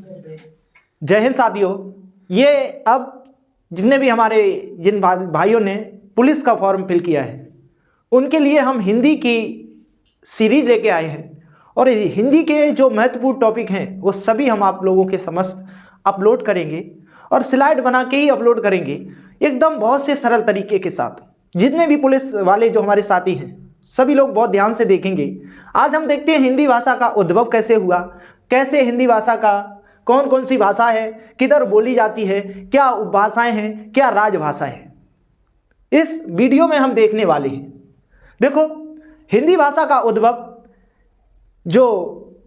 जय हिंद साथियों। ये अब जितने भी हमारे जिन भाइयों ने पुलिस का फॉर्म फिल किया है उनके लिए हम हिंदी की सीरीज लेके आए हैं और हिंदी के जो महत्वपूर्ण टॉपिक हैं वो सभी हम आप लोगों के समस्त अपलोड करेंगे और स्लाइड बना के ही अपलोड करेंगे एकदम बहुत से सरल तरीके के साथ। जितने भी पुलिस वाले जो हमारे साथी हैं सभी लोग बहुत ध्यान से देखेंगे। आज हम देखते हैं हिंदी भाषा का उद्भव कैसे हुआ, कैसे हिंदी भाषा का कौन कौन सी भाषा है, किधर बोली जाती है, क्या उपभाषाएं हैं, क्या राजभाषाएं हैं, इस वीडियो में हम देखने वाले हैं। देखो, हिंदी भाषा का उद्भव जो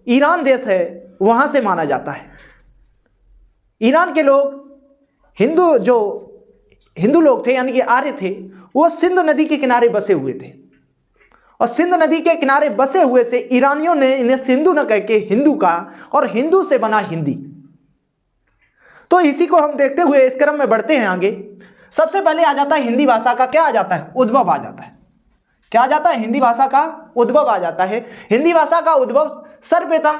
ईरान देश है वहाँ से माना जाता है। ईरान के लोग हिंदू लोग थे, यानी कि आर्य थे, वो सिंध नदी के किनारे बसे हुए थे और सिंध नदी के किनारे बसे हुए से ईरानियों ने इन्हें सिंधु न कह के हिंदू कहा और हिंदू से बना हिंदी। तो इसी को हम देखते हुए इस क्रम में बढ़ते हैं आगे। सबसे पहले आ जाता है हिंदी भाषा का क्या आ जाता है, उद्भव आ जाता है। क्या आ जाता है, हिंदी भाषा का उद्भव आ जाता है। हिंदी भाषा का उद्भव सर्वप्रथम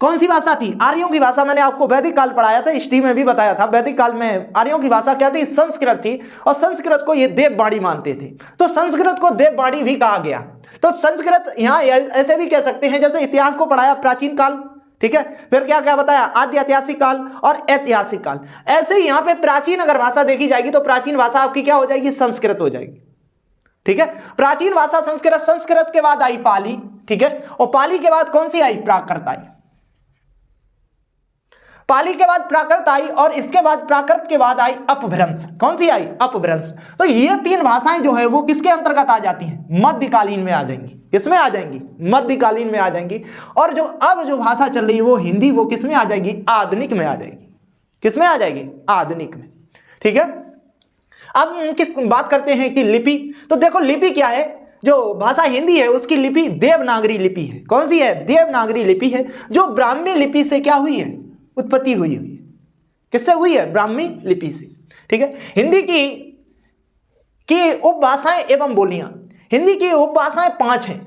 कौन सी भाषा थी, आर्यों की भाषा। मैंने आपको वैदिक काल पढ़ाया था, हिस्ट्री में भी बताया था। वैदिक काल में आर्यों की भाषा क्या थी, संस्कृत थी और संस्कृत को ये देववाणी मानते थे, तो संस्कृत को देववाणी भी कहा गया। तो संस्कृत यहाँ ऐसे भी कह सकते हैं जैसे इतिहास को पढ़ाया प्राचीन काल, ठीक है, फिर क्या क्या बताया, आदि ऐतिहासिक काल और ऐतिहासिक काल। ऐसे ही यहाँ पे प्राचीन अगर भाषा देखी जाएगी तो प्राचीन भाषा आपकी क्या हो जाएगी, संस्कृत हो जाएगी, ठीक है। प्राचीन भाषा संस्कृत, संस्कृत के बाद आई पाली, ठीक है, और पाली के बाद कौन सी आई, प्राकृत आई। पाली के बाद प्राकृत आई और इसके बाद प्राकृत के बाद आई अपभ्रंश। कौन सी आई, अपभ्रंश। तो ये तीन भाषाएं जो है वो किसके अंतर्गत आ जाती हैं, मध्यकालीन में आ जाएंगी। किसमें आ जाएंगी, मध्यकालीन में आ जाएंगी। और जो अब जो भाषा चल रही है वो हिंदी, वो किसमें आ जाएगी, आधुनिक में आ जाएगी। किसमें आ जाएगी, आधुनिक में, ठीक है। अब किस बात करते हैं कि लिपि। तो देखो लिपि क्या है, जो भाषा हिंदी है उसकी लिपि देवनागरी लिपि है। कौन सी है, देवनागरी लिपि है, जो ब्राह्मी लिपि से क्या हुई है, उत्पत्ति हुई है। किससे हुई है, ब्राह्मी लिपि से, ठीक है। हिंदी की उपभाषाएं एवं बोलियां, हिंदी की उपभाषाएं 5 हैं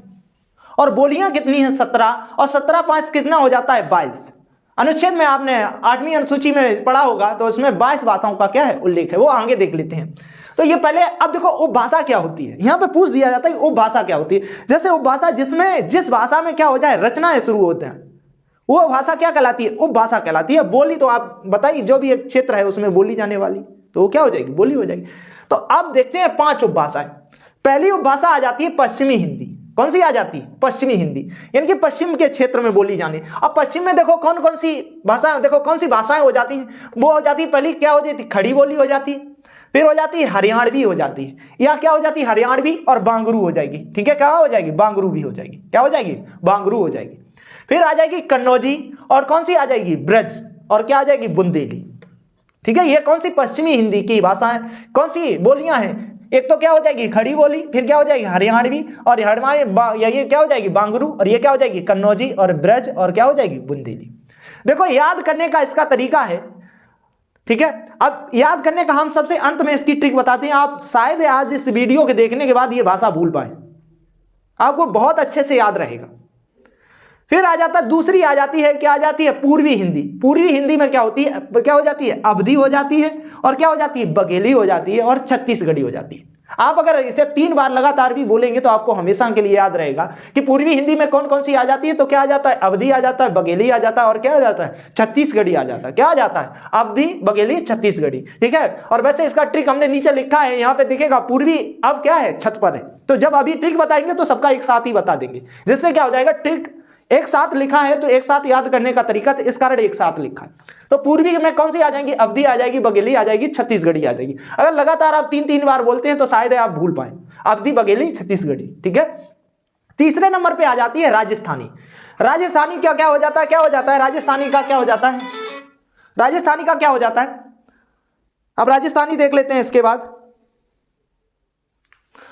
और बोलियां कितनी हैं, 17, और 17 5 कितना हो जाता है, 22। अनुच्छेद में आपने 8वीं अनुसूची में पढ़ा होगा तो उसमें 22 भाषाओं का क्या है, उल्लेख है, वो आगे देख लेते हैं। तो ये पहले, अब देखो उपभाषा क्या होती है, यहां पे पूछ दिया जाता है कि उपभाषा क्या होती है। जैसे उपभाषा जिस भाषा में क्या हो जाए, रचनाएं शुरू होते हैं, वो भाषा क्या कहलाती है, उपभाषा कहलाती है। बोली तो आप बताइए, जो भी एक क्षेत्र है उसमें बोली जाने वाली, तो वो क्या हो जाएगी, बोली हो जाएगी। तो अब देखते हैं 5 उपभाषाएं। पहली उपभाषा आ जाती है पश्चिमी हिंदी। कौन सी आ जाती है, पश्चिमी हिंदी, यानी कि पश्चिम के क्षेत्र में बोली जानी। अब पश्चिम में देखो कौन कौन सी भाषाएं, देखो कौन सी भाषाएं हो जाती हैं, वो हो जाती है, पहली क्या हो जाती है, खड़ी बोली हो जाती है, फिर हो जाती है हरियाणवी हो जाती है, या क्या हो जाती है, हरियाणवी और बांगरू हो जाएगी, ठीक है। क्या हो जाएगी, बांगरू भी हो जाएगी, क्या हो जाएगी, बांगरू हो जाएगी। फिर आ जाएगी कन्नौजी और कौन सी आ जाएगी, ब्रज, और क्या आ जाएगी, बुंदेली, ठीक है। ये कौन सी पश्चिमी हिंदी की भाषाएं, कौन सी बोलियां हैं। एक तो क्या हो जाएगी, खड़ी बोली, फिर क्या हो जाएगी, हरियाणवी, और ये क्या हो जाएगी, बांगरू, और ये क्या हो जाएगी, कन्नौजी और ब्रज, और क्या हो जाएगी, बुंदेली। देखो याद करने का इसका तरीका है, ठीक है। अब याद करने का हम सबसे अंत में इसकी ट्रिक बताते हैं। आप शायद आज इस वीडियो के देखने के बाद ये भाषा भूल पाए, आपको बहुत अच्छे से याद रहेगा। फिर आ जाता, दूसरी आ जाती है, क्या आ जाती है, पूर्वी हिंदी। पूर्वी हिंदी में क्या होती है, क्या हो जाती है, अवधी हो जाती है, और क्या हो जाती है, बघेली हो जाती है, और छत्तीसगढ़ी हो जाती है। आप अगर इसे 3 बार लगातार भी बोलेंगे तो आपको हमेशा के लिए याद रहेगा कि पूर्वी हिंदी में कौन कौन सी आ जाती है। तो क्या आ जाता है, अवधी आ जाता है, बघेली आ जाता है, और क्या आ जाता है, छत्तीसगढ़ी आ जाता है। क्या आ जाता है, अवधी, बघेली, छत्तीसगढ़ी, ठीक है। और वैसे इसका ट्रिक हमने नीचे लिखा है, यहाँ पे दिखेगा पूर्वी, अब क्या है, छत पर है। तो जब अभी ट्रिक बताएंगे तो सबका एक साथ ही बता देंगे, जिससे क्या हो जाएगा, ट्रिक एक साथ लिखा है तो एक साथ याद करने का तरीका, तो इस कारण एक साथ लिखा है। तो पूर्वी में कौन सी आ जाएंगी, अवधी आ जाएगी, बघेली आ जाएगी, छत्तीसगढ़ी आ जाएगी। अगर लगातार आप 3 बार बोलते हैं तो शायद आप भूल पाए, अवधी, बघेली, छत्तीसगढ़ी, ठीक है। तीसरे नंबर पे आ जाती है राजस्थानी। राजस्थानी क्या हो जाता है, क्या हो जाता है, राजस्थानी का क्या हो जाता है, राजस्थानी का क्या हो जाता है। अब राजस्थानी देख लेते हैं। इसके बाद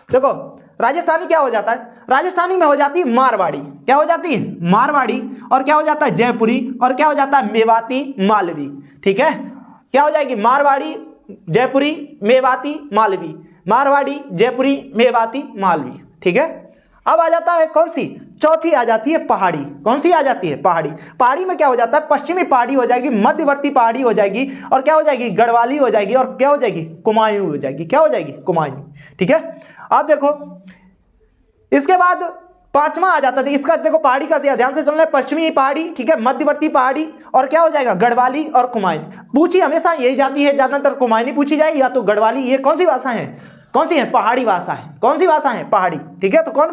देखो राजस्थानी क्या हो जाता है, राजस्थानी में हो जाती है मारवाड़ी। क्या हो जाती है, मारवाड़ी, और क्या हो जाता है, जयपुरी, और क्या हो जाता है, मेवाती, मालवी, ठीक है। क्या हो जाएगी, मारवाड़ी, जयपुरी, मेवाती, मालवी, मारवाड़ी, जयपुरी, मेवाती, मालवी, ठीक है। अब आ जाता है कौन सी, चौथी आ जाती है पहाड़ी। कौन सी आ जाती है? पहाड़ी। पहाड़ी में क्या हो जाता है? पश्चिमी पहाड़ी हो जाएगी, मध्यवर्ती पहाड़ी हो जाएगी, और क्या हो जाएगी? गढ़वाली हो जाएगी, और क्या हो जाएगी? कुमायूं हो जाएगी। क्या हो जाएगी? कुमायूं। ठीक है, अब देखो इसके बाद पांचवा आ जाता है, इसका देखो पहाड़ी का ध्यान से चलना है, पश्चिमी पहाड़ी, ठीक है, मध्यवर्ती पहाड़ी, और क्या हो जाएगा? गढ़वाली और कुमायूं। पूछी हमेशा यही जाती है, ज्यादातर कुमायूं पूछी जाए या तो गढ़वाली। ये कौन सी भाषा है? कौन सी है? पहाड़ी भाषा है। कौन सी भाषा है? पहाड़ी। ठीक है, तो कौन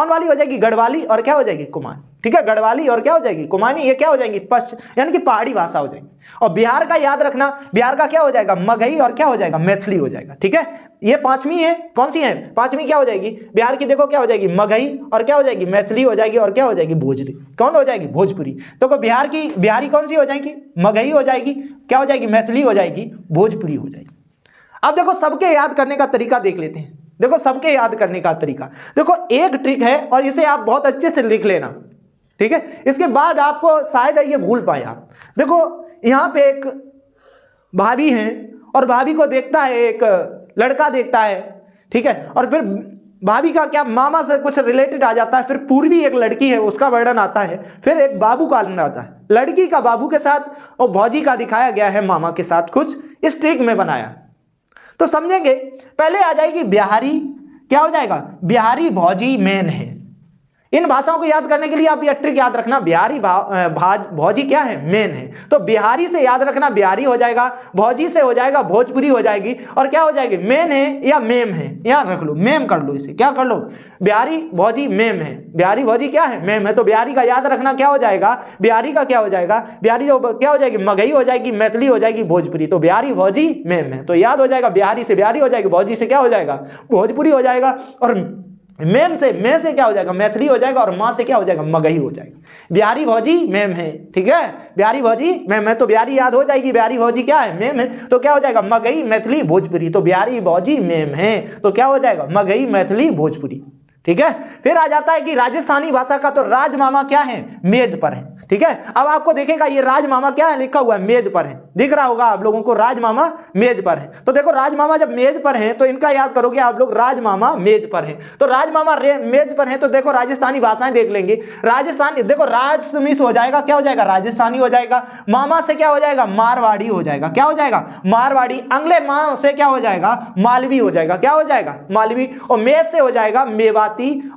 वाली हो जाएगी? गढ़वाली, और क्या हो जाएगी? कुमायूं। ठीक है, गढ़वाली और क्या हो जाएगी? कुमायूं। ये क्या हो जाएंगी? यानी कि पहाड़ी भाषा हो जाएगी। और बिहार का याद रखना, बिहार का क्या हो जाएगा? मगही, और क्या हो जाएगा? मैथिली हो जाएगा। ठीक है, ये पांचवी है। कौन सी है? पांचवी क्या हो जाएगी? बिहार की देखो क्या हो जाएगी? मगही, और क्या हो जाएगी? मैथिली हो जाएगी, और क्या हो जाएगी? भोजपुरी। कौन हो जाएगी? भोजपुरी। तो बिहार की बिहारी कौन सी हो जाएगी? मगही हो जाएगी, क्या हो जाएगी? मैथिली हो जाएगी, भोजपुरी हो जाएगी। अब देखो सबके याद करने का तरीका देख लेते हैं। देखो सबके याद करने का तरीका, देखो एक ट्रिक है और इसे आप बहुत अच्छे से लिख लेना। ठीक है, इसके बाद आपको शायद ये भूल पाए आप। देखो यहां पे एक भाभी है, और भाभी को देखता है एक लड़का देखता है। ठीक है, और फिर भाभी का क्या मामा से कुछ रिलेटेड आ जाता है, फिर पूर्वी एक लड़की है उसका वर्णन आता है, फिर एक बाबू का वर्णन आता है। लड़की का बाबू के साथ और भौजी का दिखाया गया है मामा के साथ, कुछ इस ट्रिक में बनाया। तो समझेंगे, पहले आ जाएगी बिहारी, क्या हो जाएगा? बिहारी भौजी मेन है। इन भाषाओं को याद करने के लिए आप यह ट्रिक याद रखना, बिहारी भौजी क्या है? मेन है। तो बिहारी से याद रखना बिहारी हो जाएगा, भौजी से हो जाएगा भोजपुरी हो जाएगी, और क्या हो जाएगी? मेन है या मेम है, याद रख लो, मेम कर लो इसे, क्या कर लो? बिहारी भौजी मेम है, बिहारी भौजी क्या है? मेम है। तो बिहारी का याद रखना क्या हो जाएगा? बिहारी का क्या हो जाएगा? बिहारी क्या हो जाएगी? मगही हो जाएगी, मैथिली हो जाएगी, भोजपुरी। तो बिहारी भौजी मेम है, तो याद हो जाएगा बिहारी से बिहारी हो जाएगी, भौजी से क्या हो जाएगा? भोजपुरी हो जाएगा, और मेम से मैं से क्या हो जाएगा? मैथिली हो जाएगा, और माँ से क्या हो जाएगा? मगही हो जाएगा। बिहारी भौजी मेम है। ठीक है, बिहारी भौजी मेम है, तो बिहारी याद हो जाएगी, बिहारी भौजी क्या है? मेम है, तो क्या हो जाएगा? मगही मैथिली भोजपुरी। तो बिहारी भौजी मेम है, तो क्या हो जाएगा? मगही मैथिली भोजपुरी। ठीक है, फिर आ जाता है कि राजस्थानी भाषा का तो राजमामा क्या है? मेज पर है। ठीक है, अब आपको देखेगा ये राजमामा क्या है? लिखा हुआ है मेज पर है, दिख रहा होगा आप लोगों को, राजमामा मेज पर है। तो देखो राजमामा जब मेज पर है तो इनका याद करोगे आप लोग, राजमामा मेज पर है। तो राजमामा मेज पर है, तो देखो राजस्थानी भाषाएं देख लेंगे। राजस्थानी देखो, राज से मिस हो जाएगा, क्या हो जाएगा? राजस्थानी हो जाएगा। मामा से क्या हो जाएगा? मारवाड़ी हो जाएगा, क्या हो जाएगा? मारवाड़ी। अंगले माँ से क्या हो जाएगा? मालवी हो जाएगा, क्या हो जाएगा? मालवी। और मेज से हो जाएगा मेवाती,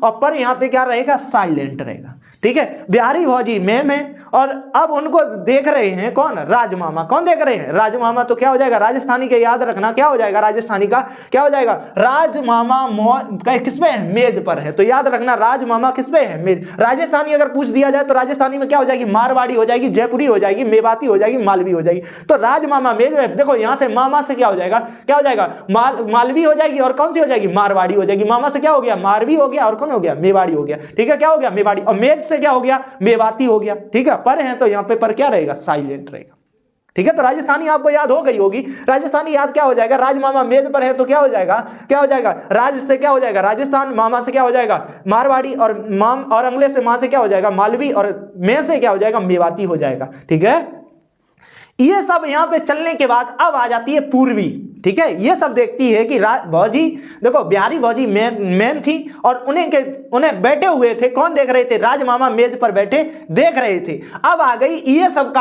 और पर यहां पे क्या रहेगा? साइलेंट रहेगा। ठीक है, बिहारी भौजी मेम है, और अब उनको देख रहे हैं कौन? राजमामा। कौन देख रहे हैं? राजमामा। तो क्या हो जाएगा? राजस्थानी के याद रखना, क्या हो जाएगा? राजस्थानी का क्या हो जाएगा? राजमामा किस पे है? मेज पर है। तो याद रखना राजमामा किस पे है? मेज। राजस्थानी अगर पूछ दिया जाए तो राजस्थानी में क्या हो जाएगी? मारवाड़ी हो जाएगी, जयपुरी हो जाएगी, मेवाती हो जाएगी, मालवी हो जाएगी। तो राजमामा मेज में देखो, यहां से मामा से क्या हो जाएगा? क्या हो जाएगा? मालवी हो जाएगी, और कौन सी हो जाएगी? मारवाड़ी हो जाएगी। मामा से क्या हो गया? मारवी हो गया, और कौन हो गया? मेवाड़ी हो गया। ठीक है, क्या हो गया? मेवाड़ी। और मेज से क्या हो गया? मेवाती हो गया। ठीक है, पर है तो यहां पे पर क्या रहेगा? साइलेंट रहेगा। ठीक है, तो राजस्थानी आपको याद हो गई होगी। राजस्थानी याद क्या हो जाएगा? राजमामा मेज पर है, तो क्या हो जाएगा? क्या हो जाएगा? राज से क्या हो जाएगा? राजस्थान। मामा से क्या हो जाएगा? मारवाड़ी, और माम और अंगले से मां से क्या हो जाएगा? मालवी, और में से क्या हो जाएगा? मेवाती हो जाएगा। ठीक है, ये सब यहां पे चलने के बाद अब आ जाती है पूर्वी। ठीक है, ये सब देखती है कि भौजी देखो, बिहारी भौजी मैम थी, और उन्हें बैठे हुए थे, कौन देख रहे थे? राजमामा मेज पर बैठे देख रहे थे। अब आ गई ये सब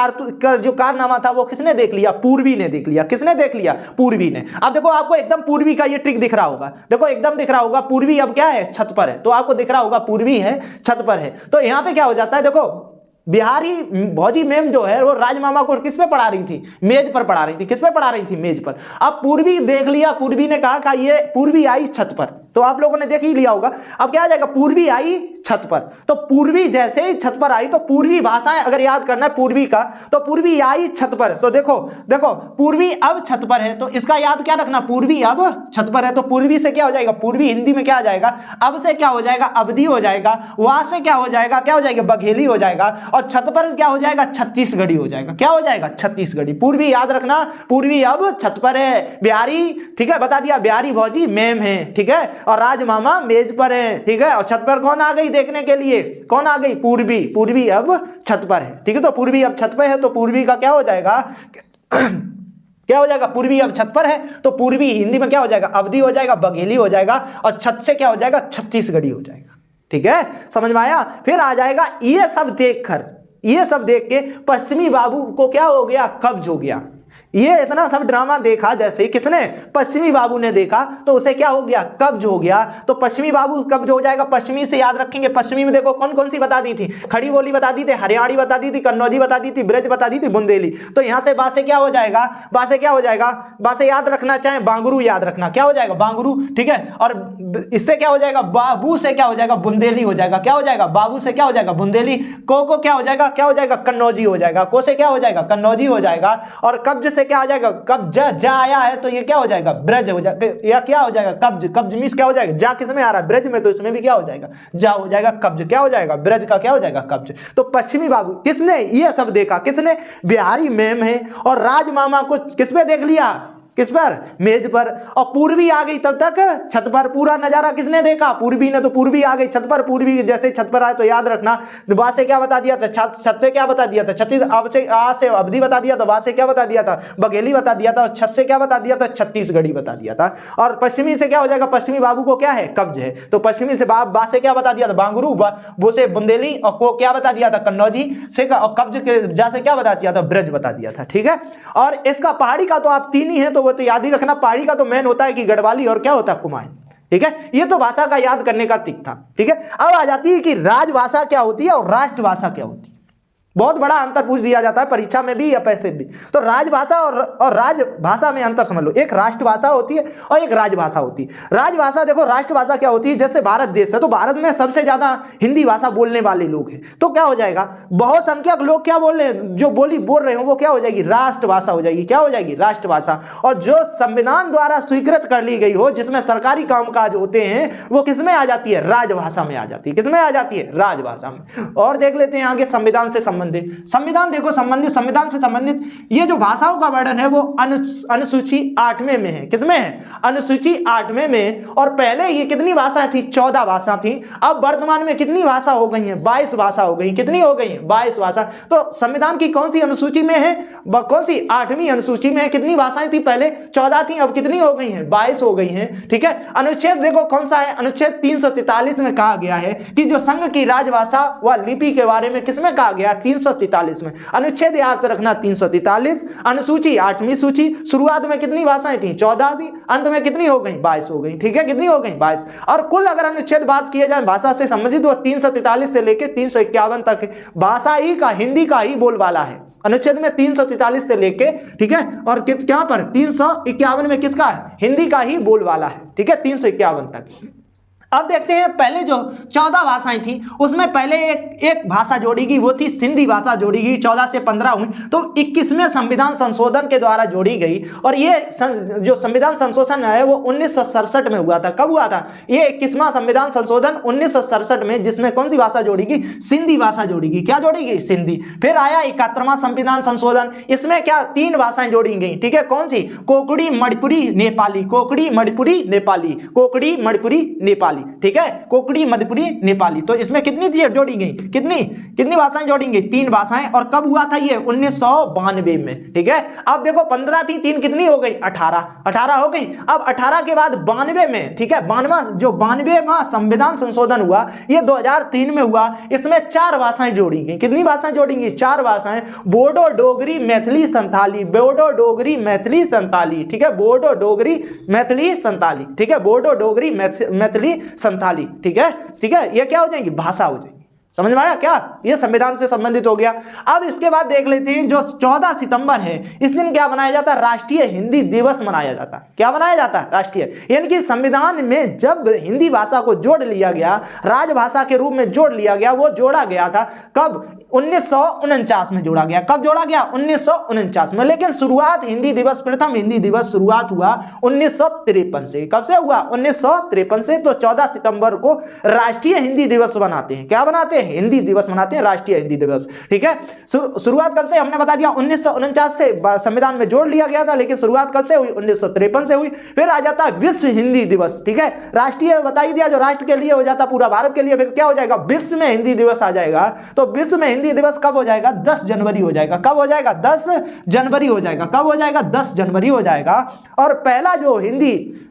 जो कारनामा था वो किसने देख लिया? पूर्वी ने देख लिया। किसने देख लिया? पूर्वी ने। अब देखो आपको एकदम पूर्वी का ये ट्रिक दिख रहा होगा, देखो एकदम दिख रहा होगा। पूर्वी अब क्या है? छत पर है, तो आपको दिख रहा होगा पूर्वी है, छत पर है। तो यहां पे क्या हो जाता है? देखो बिहारी भौजी मैम जो है वो राजमामा को किस पे पढ़ा रही थी? मेज पर पढ़ा रही थी। किस पे पढ़ा रही थी? मेज पर। अब पूर्वी देख लिया, पूर्वी ने कहा कि ये पूर्वी आई छत पर, तो आप लोगों ने देख ही लिया होगा। अब क्या आ जाएगा? पूर्वी आई छत पर। तो पूर्वी जैसे ही छत पर आई, तो पूर्वी भाषाएं अगर याद करना है पूर्वी का, तो पूर्वी आई छत पर। तो देखो पूर्वी अब छत पर है, तो इसका याद क्या रखना? पूर्वी अब छत पर है। तो पूर्वी से क्या हो जाएगा? पूर्वी हिंदी में क्या आ जाएगा? अब से क्या हो जाएगा? अवधि हो जाएगा। वहां से क्या हो जाएगा? क्या हो जाएगा? बघेली हो जाएगा। और छत पर क्या हो जाएगा? छत्तीसगढ़ी हो जाएगा। क्या हो जाएगा? छत्तीसगढ़ी। पूर्वी याद रखना, पूर्वी अब छत पर है। बिहारी, ठीक है, बता दिया, बिहारी भौजी मैम है। ठीक है, और राजमामा मेज पर है। ठीक है, और छत पर कौन आ गई देखने के लिए? कौन आ गई? पूर्वी। पूर्वी अब छत पर है। ठीक है, तो पूर्वी अब छत पर है, तो पूर्वी का क्या हो जाएगा? क्या हो जाएगा? पूर्वी अब छत पर है, तो पूर्वी हिंदी में क्या हो जाएगा? अवधि हो जाएगा, बघेली हो जाएगा, और छत से क्या हो जाएगा? छत्तीसगढ़ी हो जाएगा। ठीक है, समझ में आया। फिर आ जाएगा ये सब देखकर, ये सब देख के पश्चिमी बाबू को क्या हो गया, कब्ज हो गया। ये इतना सब ड्रामा देखा, जैसे किसने, पश्चिमी बाबू ने देखा, तो उसे क्या हो गया, कब्ज हो गया। तो पश्चिमी बाबू कब्ज हो जाएगा। पश्चिमी से याद रखेंगे, पश्चिमी में देखो कौन कौन सी बता दी थी, खड़ी बोली बता दी थी, हरियाणी बता दी थी, कन्नौजी बता दी थी, ब्रज बता दी थी, बुंदेली। तो यहां से बा से क्या हो जाएगा, बा से क्या हो जाएगा, बा से याद रखना चाहे बांगरू याद रखना, क्या हो जाएगा, बांगरू, ठीक है। और इससे क्या हो जाएगा, बाबू से क्या हो जाएगा, बुंदेली हो जाएगा। क्या हो जाएगा, बाबू से क्या हो जाएगा, बुंदेली। को क्या हो जाएगा, क्या हो जाएगा, कन्नौजी हो जाएगा। को से क्या हो जाएगा, कन्नौजी हो जाएगा। और कब्ज से क्या आ जाएगा, कब्ज जा आया है तो ये क्या हो जाएगा, ब्रज हो जाएगा, या क्या हो जाएगा, कब्ज। कब्ज मीन्स क्या हो जाएगा, जा किस में आ रहा है, ब्रज में, तो इसमें भी क्या हो जाएगा, जा हो जाएगा। कब्ज क्या हो जाएगा, ब्रज का क्या हो जाएगा, कब्ज। तो पश्चिमी बाबू किसने ये सब देखा, किसने, बिहारी मैम है। और राज मामा को किस पे देख लिया, किस पर, मेज पर। और पूर्वी आ गई तब तक छत पर, पूरा नजारा किसने देखा, पूर्वी ने। तो पूर्वी आ गई छत पर, पूर्वी जैसे छत पर आए तो याद रखना, बा से क्या बता दिया था, छत से क्या बता दिया था, छत्तीस, अब से आ से अवधि बता दिया था, बा से क्या बता दिया था, बघेली बता दिया था, और छत से क्या बता दिया था, छत्तीसगढ़ी बता दिया था। और पश्चिमी से क्या हो जाएगा, पश्चिमी बाबू को क्या है, कब्ज है। तो पश्चिमी से बा से क्या बता दिया था, बांगरू, वो से बुंदेली, और को क्या बता दिया था, कन्नौजी से, और कब्ज के जा से क्या बता दिया था, ब्रज बता दिया था, ठीक है। और इसका पहाड़ी का तो आप तीन ही है, तो वो तो याद ही रखना। पहाड़ी का तो मेन होता है कि गढ़वाली और क्या होता है, कुमाऊं, ठीक है। ये तो भाषा का याद करने का ट्रिक था, ठीक है। अब आ जाती है कि राजभाषा क्या होती है और राष्ट्रभाषा क्या होती है। बहुत बड़ा अंतर पूछ दिया जाता है परीक्षा में भी या पैसे भी। तो राजभाषा और राजभाषा में अंतर समझ लो। एक राष्ट्रभाषा होती है और एक राजभाषा होती है। राजभाषा देखो, राष्ट्रभाषा क्या होती है, जैसे भारत देश है तो भारत में सबसे ज्यादा हिंदी भाषा बोलने वाले लोग हैं, तो क्या हो जाएगा, बहुत संख्यक लोग क्या बोल रहे हैं, जो बोली बोल रहे हो वो क्या हो जाएगी, राष्ट्रभाषा हो जाएगी। क्या हो जाएगी, राष्ट्रभाषा। और जो संविधान द्वारा स्वीकृत कर ली गई हो, जिसमें सरकारी कामकाज होते हैं, वो किसमें आ जाती है, राजभाषा में आ जाती है। किसमें आ जाती है, राजभाषा में। और देख लेते हैं आगे संविधान से संबंधित। संविधान देखो, संविधान से संबंधित ये जो भाषाओं का वर्णन है वो अनुसूची 8वें में है। किसमें है, अनुसूची 8वें में। और पहले ये कितनी भाषा थी, 14 भाषा थी। अब वर्तमान में कितनी भाषा हो गई है, 22 भाषा हो गई। कितनी हो गई है, 22 भाषा। तो संविधान की कौन सी अनुसूची में है, कौन सी, 8वीं अनुसूची में है। कितनी भाषाएं थी, पहले 14 थी, अब कितनी हो गई हैं, 22 हो गई हैं, ठीक है। अनुच्छेद देखो कौन सा है, अनुच्छेद 343 में कहा गया है कि जो संघ की राजभाषा व लिपि के बारे में किसमें कहा गया, 343 में। अनुच्छेद याद रखना 343। अनुसूची 8वीं सूची। शुरुआत में कितनी भाषाएं थी, 14 थी, अंत में कितनी हो गई, 22 हो गई, ठीक है। कितनी हो गई, 22। और कुल अगर अनुच्छेद बात किया जाए भाषा से संबंधित, वो 343 से लेकर 351 तक भाषा ही का, हिंदी का ही बोलबाला है। अनुच्छेद में 343 से लेके, ठीक है, और क्या पर 351 में किसका है, हिंदी का ही बोलबाला है, ठीक है, 351 तक। अब देखते हैं पहले जो 14 भाषाएं थी उसमें पहले एक भाषा जोड़ी गई, वो थी सिंधी भाषा जोड़ी गई। 14 से 15 हुई, तो 21वें संविधान संशोधन के द्वारा जोड़ी गई। और ये जो संविधान संशोधन है वो 1967 में हुआ था। कब हुआ था ये 21वां संविधान संशोधन, 1967 में, जिसमें कौन सी भाषा जोड़ी गई, सिंधी भाषा जोड़ी गई। क्या जोड़ी गई, सिंधी। फिर आया 71वां संविधान संशोधन, इसमें क्या 3 भाषाएं जोड़ी गई, ठीक है। कौन सी, कोकड़ी, मणिपुरी, नेपाली। कोकड़ी, मणिपुरी, नेपाली। कोकड़ी, मणिपुरी, नेपाली, ठीक है, कोकड़ी, मणिपुरी, नेपाली। तो इसमें कितनी जोड़ी गई, कितनी भाषाएं जोड़ी गई, 3 भाषाएं। और कब हुआ था ये, 1992 में, ठीक है। अब देखो 15 थी, 3 कितनी हो गई, 18 हो गई। अब 18 के बाद 92 में, ठीक है, 92वां संविधान संशोधन हुआ, ये 2003 में हुआ। इसमें 4 भाषाएं जोड़ी गई। कितनी भाषाएं जोड़ी गई, 4 भाषाएं, बोडो, डोगरी, मैथिली, संथाली। बोडो, डोगरी, मैथिली, संथाली, ठीक है, बोडो, डोगरी, मैथिली, संथाली, ठीक है, बोडो, डोगरी, मैथिली, संथाली, ठीक है, ठीक है। ये क्या हो जाएंगी, भाषा हो जाएंगी। समझ में आया क्या, ये संविधान से संबंधित हो गया। अब इसके बाद देख लेते हैं जो 14 सितंबर है, इस दिन क्या मनाया जाता है, राष्ट्रीय हिंदी दिवस मनाया जाता है। क्या मनाया जाता है, राष्ट्रीय, यानी कि संविधान में जब हिंदी भाषा को जोड़ लिया गया, राजभाषा के रूप में जोड़ लिया गया, वो जोड़ा गया था कब, 1949 में जोड़ा गया। कब जोड़ा गया, 1949 में। लेकिन शुरुआत हिंदी दिवस, प्रथम हिंदी दिवस शुरुआत हुआ 1953 से। कब से हुआ, 1953 से। तो 14 सितंबर को राष्ट्रीय हिंदी दिवस बनाते हैं। क्या बनाते हैं, हिंदी दिवस मनाते हैं, राष्ट्रीय हिंदी दिवस, ठीक है। शुरुआत कब से, हमने बता दिया 1949 से संविधान में जोड़ लिया गया था, लेकिन शुरुआत कब से हुई, 1953 से हुई। फिर आ जाता है विश्व हिंदी दिवस, ठीक है। राष्ट्रीय बता ही दिया, जो राष्ट्र के लिए हो जाता पूरा भारत के लिए, फिर क्या हो जाएगा, विश्व में हिंदी दिवस आ जाएगा। तो विश्व में हिंदी दिवस कब हो जाएगा? 10 जनवरी हो जाएगा। कब हो जाएगा? 10 जनवरी हो जाएगा। कब हो जाएगा? 10 जनवरी हो जाएगा। और पहला जो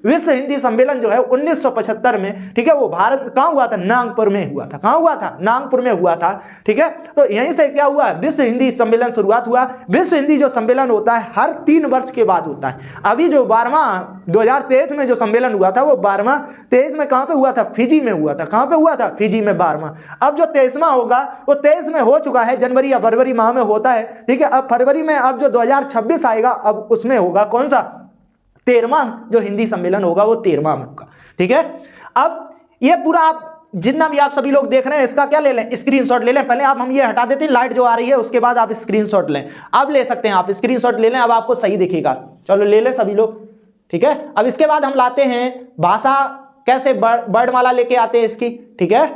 विश्व हिंदी सम्मेलन जो है 1975 में, ठीक है, वो भारत कहाँ हुआ था? नागपुर में हुआ था। कहाँ हुआ था? नागपुर में हुआ था। ठीक है, तो यहीं से क्या हुआ? विश्व हिंदी सम्मेलन शुरुआत हुआ। विश्व हिंदी जो सम्मेलन होता है हर 3 वर्ष के बाद होता है। अभी जो 12वां 2023 में जो सम्मेलन हुआ था वो 12वां 23 में कहाँ पे हुआ था? फिजी में हुआ था। कहाँ पे हुआ था? फिजी में 12वां। अब जो 23वां होगा वो 23 में हो चुका है, जनवरी या फरवरी माह में होता है। ठीक है, अब फरवरी में अब जो 2026 आएगा अब उसमें होगा कौन सा? 13वां जो हिंदी सम्मेलन होगा वो 13वां में होगा। ठीक है, अब ये पूरा आप जितना भी आप सभी लोग देख रहे हैं इसका क्या ले लें? स्क्रीनशॉट ले लें। पहले आप हम ये हटा देते हैं, लाइट जो आ रही है उसके बाद आप स्क्रीनशॉट लें। अब ले सकते हैं आप स्क्रीनशॉट ले लें, अब आपको सही दिखेगा। चलो ले लें सभी लोग। ठीक है, अब इसके बाद हम लाते हैं भाषा कैसे वर्णमाला लेके आते हैं इसकी। ठीक है,